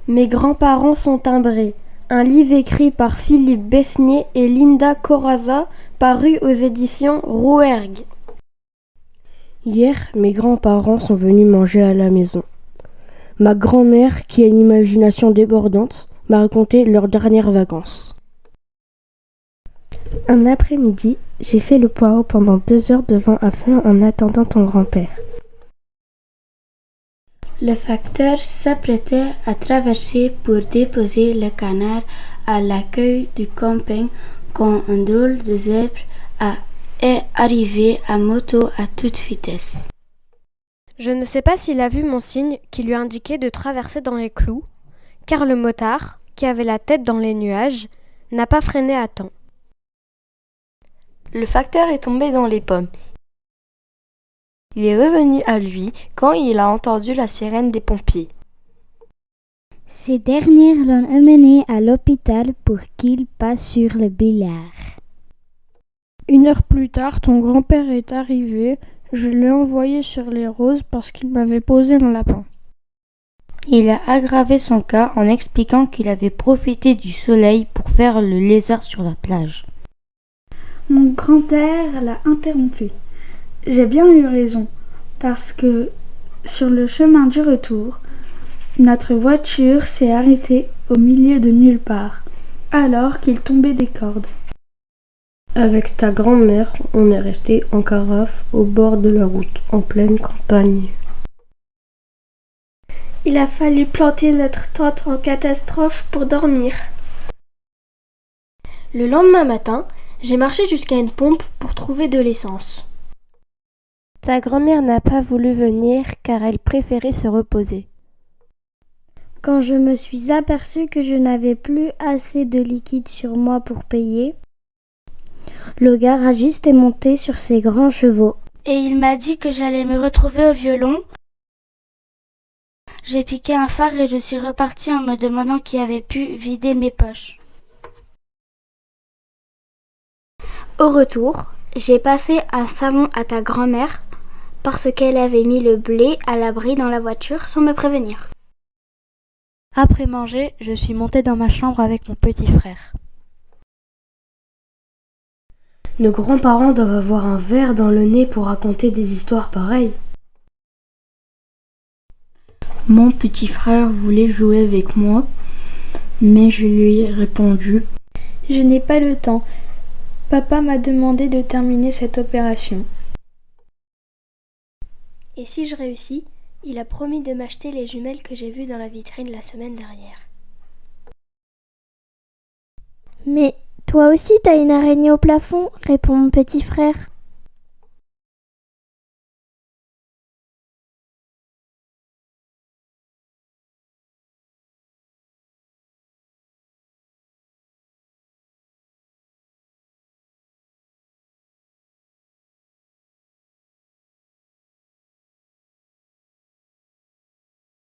Mes grands-parents sont timbrés. Un livre écrit par Philippe Besnier et Linda Corazza, paru aux éditions Rouergue. Hier, mes grands-parents sont venus manger à la maison. Ma grand-mère, qui a une imagination débordante, m'a raconté leurs dernières vacances. Un après-midi, j'ai fait le poireau pendant 2 heures devant un feu en attendant ton grand-père. Le facteur s'apprêtait à traverser pour déposer le canard à l'accueil du camping quand un drôle de zèbre est arrivé à moto à toute vitesse. Je ne sais pas s'il a vu mon signe qui lui indiquait de traverser dans les clous, car le motard, qui avait la tête dans les nuages, n'a pas freiné à temps. Le facteur est tombé dans les pommes. Il est revenu à lui quand il a entendu la sirène des pompiers. Ces dernières l'ont emmené à l'hôpital pour qu'il passe sur le billard. 1 heure plus tard, ton grand-père est arrivé. Je l'ai envoyé sur les roses parce qu'il m'avait posé un lapin. Il a aggravé son cas en expliquant qu'il avait profité du soleil pour faire le lézard sur la plage. Mon grand-père l'a interrompu. J'ai bien eu raison, parce que sur le chemin du retour, notre voiture s'est arrêtée au milieu de nulle part, alors qu'il tombait des cordes. Avec ta grand-mère, on est resté en carafe au bord de la route, en pleine campagne. Il a fallu planter notre tente en catastrophe pour dormir. Le lendemain matin, j'ai marché jusqu'à une pompe pour trouver de l'essence. Ta grand-mère n'a pas voulu venir car elle préférait se reposer. Quand je me suis aperçue que je n'avais plus assez de liquide sur moi pour payer, le garagiste est monté sur ses grands chevaux. Et il m'a dit que j'allais me retrouver au violon. J'ai piqué un phare et je suis repartie en me demandant qui avait pu vider mes poches. Au retour, j'ai passé un savon à ta grand-mère parce qu'elle avait mis le blé à l'abri dans la voiture sans me prévenir. Après manger, je suis montée dans ma chambre avec mon petit frère. Nos grands-parents doivent avoir un verre dans le nez pour raconter des histoires pareilles. Mon petit frère voulait jouer avec moi, mais je lui ai répondu « Je n'ai pas le temps. Papa m'a demandé de terminer cette opération. » Et si je réussis, il a promis de m'acheter les jumelles que j'ai vues dans la vitrine la semaine dernière. Mais toi aussi t'as une araignée au plafond, répond mon petit frère.